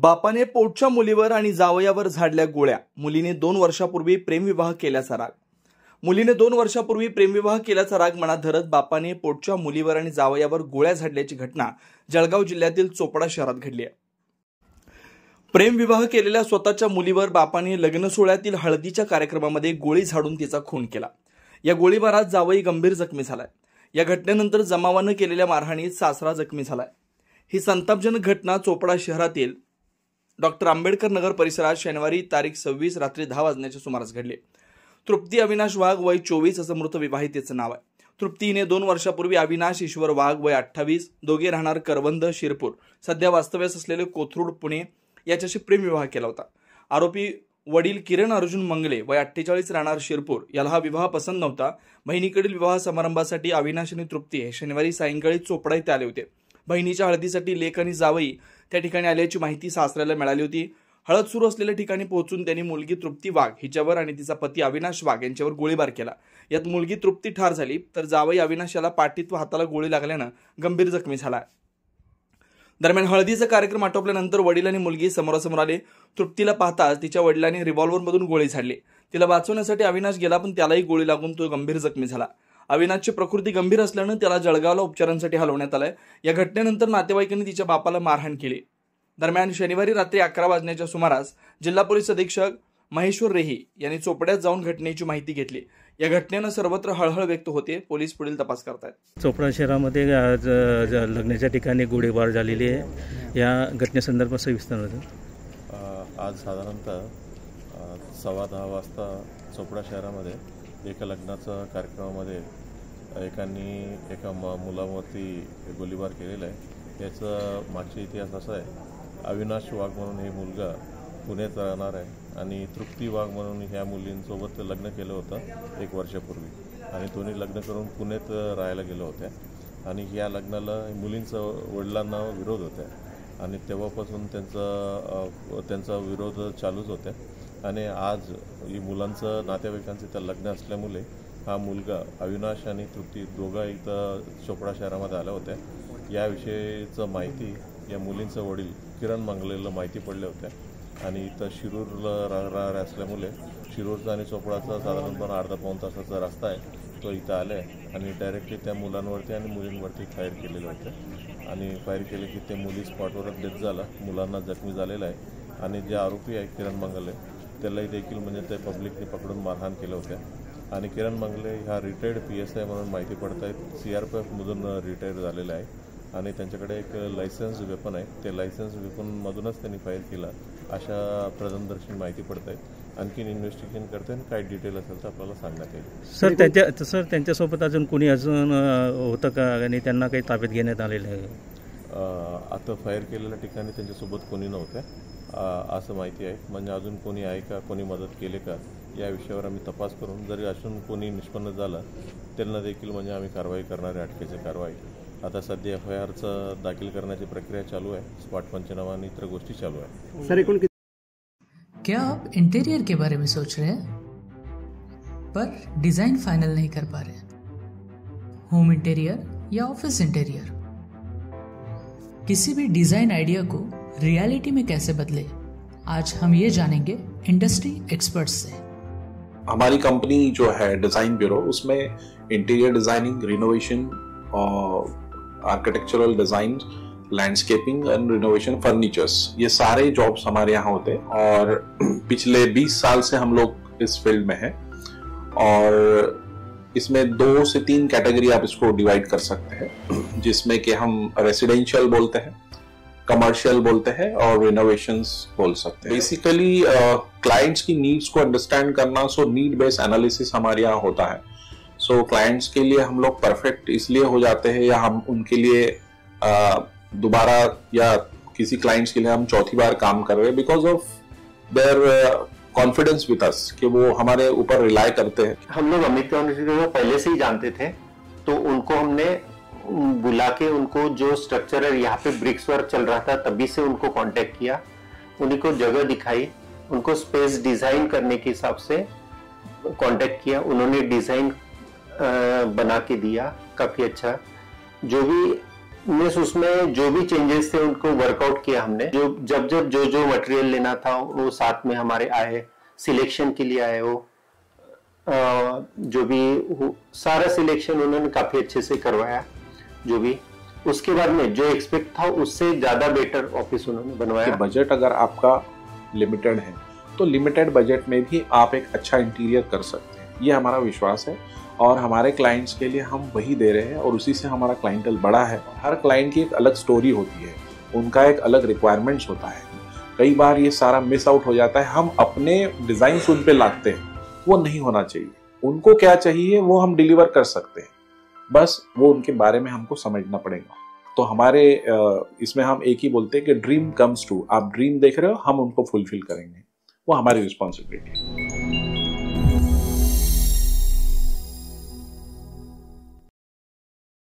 बापाने पोटच्या मुलीवर आणि जावयावर झाडल्या गोळ्या. मुलीने 2 वर्षापूर्वी प्रेमविवाह केल्याचा राग. मुलीने 2 वर्षापूर्वी प्रेमविवाह केल्याचा राग मनात धरत बापाने पोटच्या मुलीवर आणि जावयावर गोळ्या झाडल्याची घटना जळगाव जिल्ह्यातील चोपडा शहरात घडली आहे. प्रेमविवाह केलेल्या स्वतःच्या मुलीवर बापाने लग्न सोहळ्यातील हळदीच्या कार्यक्रमामध्ये गोळी झाडून तिचा खून केला. या गोळीबारात जावई गंभीर जखमी झालाय. या घटनेनंतर जमावानं केलेल्या मारहाणीत सासरा जखमी झालाय. ही संतापजनक घटना चोपडा शहरातील डॉक्टर आंबेडकर नगर परिसरात शनिवारी तारीख 26 रात्री 10 वाजण्याच्या सुमारास घडली. तृप्ती अविनाश वाघ वय 24 असं मृत विवाहितेचं नाव आहे. तृप्ती हिने 2 वर्षापूर्वी अविनाश ईश्वर वाघ वय 28 दोघे राहणार करवंद शिरपूर सध्या वास्तव्यास असलेले कोथरूड पुणे याच्याशी प्रेमविवाह केला होता. आरोपी वडील किरण अर्जुन मंगले वय 48 राहणार शिरपूर याला हा विवाह पसंत नव्हता. बहिणीकडील विवाह समारंभासाठी अविनाश आणि तृप्ती हे शनिवारी सायंकाळी चोपडा येथे आले होते. बहिणीच्या हळदीसाठी लेक आणि जावई त्या ठिकाणी आल्याची माहिती सासऱ्याला मिळाली होती. हळद सुरू असलेल्या ठिकाणी पोहोचून त्यांनी मुलगी तृप्ती वाघ हिच्यावर आणि तिचा पती अविनाश वाघ यांच्यावर गोळीबार केला. यात मुलगी तृप्ती ठार झाली तर जावई अविनाश याला पाठीत व हाताला गोळी लागल्यानं गंभीर जखमी झाला. दरम्यान हळदीचा कार्यक्रम आटोपल्यानंतर वडील आणि मुलगी समोरासमोर आले. तृप्तीला पाहताच तिच्या वडिलांनी रिव्हॉल्व्हरमधून गोळी झाडली. तिला वाचवण्यासाठी अविनाश गेला पण त्यालाही गोळी लागून तो गंभीर जखमी झाला. अविनाशची प्रकृती गंभीर असल्यानं त्याला जळगावला उपचारांसाठी हलवण्यात आलंय. या घटनेनंतर नातेवाईकांनी तिच्या बापाला मारहाण केली. दरम्यान शनिवारी रात्री 11 वाजण्याच्या सुमारास जिल्हा पोलीस अधीक्षक महेश्वर रेही यांनी चोपड्यात जाऊन घटनेची माहिती घेतली. या घटनेनं सर्वत्र हळहळ व्यक्त होते. पोलीस पुढील तपास करतायत. चोपडा शहरामध्ये आज लग्नाच्या ठिकाणी गोळीबार झालेली आहे. या घटनेसंदर्भात सविस्तर होतं. आज साधारणतः 10:15 वाजता चोपडा शहरामध्ये एका लग्नाच्या कार्यक्रमामध्ये एका मुलावरती गोळीबार केलेला आहे. याचा मागचा इतिहास असा आहे, अविनाश वाघ म्हणून हे मुलगा पुण्यात राहणार आहे आणि तृप्ती वाघ म्हणून ह्या मुलींसोबत लग्न केलं होतं 1 वर्षापूर्वी आणि दोन्ही लग्न करून पुण्यात राहायला गेलो होत्या आणि या लग्नाला मुलींचा वडिलांना विरोध होता आणि तेव्हापासून त्यांचा विरोध चालूच होता आणि आज ही मुलांचं नातेवाईकांचं त्या लग्न असल्यामुळे हा मुलगा अविनाश आणि तृप्ती दोघा इथं चोपडा शहरामध्ये आल्या होत्या. याविषयीचं माहिती या मुलींचं वडील किरण मंगलेला माहिती पडल्या होत्या आणि इथं शिरूरला राहणार असल्यामुळे शिरूरचा आणि चोपडाचा साधारणपणे अर्धा-पाऊण तासाचा रस्ता आहे. तो इथं आला आहे आणि डायरेक्टली त्या मुलांवरती आणि मुलींवरती फायर केलेले होते आणि फायर केले की ते मुली स्पॉटवरच डेथ झाला. मुलांना जखमी झालेला आहे आणि जे आरोपी आहे किरण मंगले त्यालाही देखील म्हणजे ते पब्लिकने पकडून मारहाण केलं होतं आणि किरण मंगले हा रिटायर्ड PSI म्हणून माहिती पडत आहेत. CRPFमधून रिटायर झालेला आहे आणि त्यांच्याकडे एक लायसन्स वेपन आहे. ते लायसन्स वेपनमधूनच त्यांनी फायर केला अशा प्रथमदर्शी माहिती पडत आहे. आणखीन इन्व्हेस्टिगेशन करते आणि काय डिटेल असेल तर आपल्याला सांगण्यात येईल. सर त्यांच्यासोबत अजून कोणी होतं का आणि त्यांना काही ताब्यात घेण्यात आलेलं आहे? आता फायर केलेल्या ठिकाणी त्यांच्यासोबत कोणी नव्हतं असं माहिती आहे. म्हणजे अजून कोणी आहे का, कोणी मदत केली का या विषयावर आम्ही तपास करून जरी असून कोणी निष्पन्न झालं त्यांना देखील म्हणजे आम्ही कारवाई करणार आहे. अटकेची कारवाई आता सध्या FIRचं दाखल करण्याची प्रक्रिया चालू आहे. स्पॉट पंचनामा आणि इतर गोष्टी चालू आहे. सर क्या आप इंटीरियर के बारे में सोच रहे हैं पर डिजाइन फाइनल नहीं कर पा रहे? होम इंटीरियर या ऑफिस इंटीरियर, किसी भी डिजाइन आइडिया को रियलिटी में कैसे बदले, आज हम ये जानेंगे इंडस्ट्री एक्सपर्ट्स से. हमारी कंपनी जो है डिजाइन ब्यूरो, उसमें interior designing, renovation, architectural design, landscaping end renovation, furnitures, ये सारे जॉब्स हमारे यहाँ होते हैं और पिछले 20 साल से हम लोग इस फील्ड में हैं और इसमें 2 से 3 कैटेगरी आप इसको डिवाइड कर सकते हैं, जिसमें कि हम रेसिडेंशियल बोलते हैं, कमर्शियल बोलते हैं और रिनोवेशंस बोल सकते हैं. बेसिकली क्लाइंट्स की नीड्स को अंडरस्टैंड करना, सो नीड बेस्ड एनालिसिस हमारे यहाँ होता है. सो क्लाइंट्स के लिए हम लोग परफेक्ट इसलिए हो जाते हैं या हम उनके लिए दोबारा या किसी क्लाइंट्स के लिए हम चौथी बार काम कर रहे हैं because of their confidence with us कि वो हमारे ऊपर रिलाय करते हैं. हम लोग अमित को पहले से ही जानते थे तो उनको हमने बुला के उनको जो स्ट्रक्चर है यहाँ पे ब्रिक्स वर्क चल रहा था तभी से उनको कांटेक्ट किया, उन्हीं को जगह दिखाई, उनको स्पेस डिजाइन करने के हिसाब से कांटेक्ट किया. उन्होंने डिजाइन बना के दिया काफी अच्छा. जो भी मीन्स उसमें जो भी चेंजेस थे उनको वर्कआउट किया हमने। जो जब जो मटेरियल लेना था वो साथ में हमारे आए, सिलेक्शन के लिए आए, वो जो भी सारा सिलेक्शन उन्होंने काफी अच्छे से करवाया। जो भी उसके बाद में जो एक्सपेक्ट था उससे ज्यादा बेटर ऑफिस उन्होंने बनवाया। बजट अगर आपका लिमिटेड है तो लिमिटेड बजट में भी आप एक अच्छा इंटीरियर कर सकते हैं, ये हमारा विश्वास है। और हमारे क्लाइंट्स के लिए हम वही दे रहे हैं और उसी से हमारा क्लाइंटल बड़ा है। हर क्लाइंट की एक अलग स्टोरी होती है, उनका एक अलग रिक्वायरमेंट्स होता है। कई बार ये सारा मिस आउट हो जाता है, हम अपने डिजाइन उन पे लाते हैं, वो नहीं होना चाहिए। उनको क्या चाहिए वो हम डिलीवर कर सकते हैं, बस वो उनके बारे में हमको समझना पड़ेगा। तो हमारे इसमें हम एक ही बोलते हैं कि ड्रीम कम्स ट्रू। आप ड्रीम देख रहे हो, हम उनको फुलफिल करेंगे, वो हमारी रिस्पॉन्सिबिलिटी है।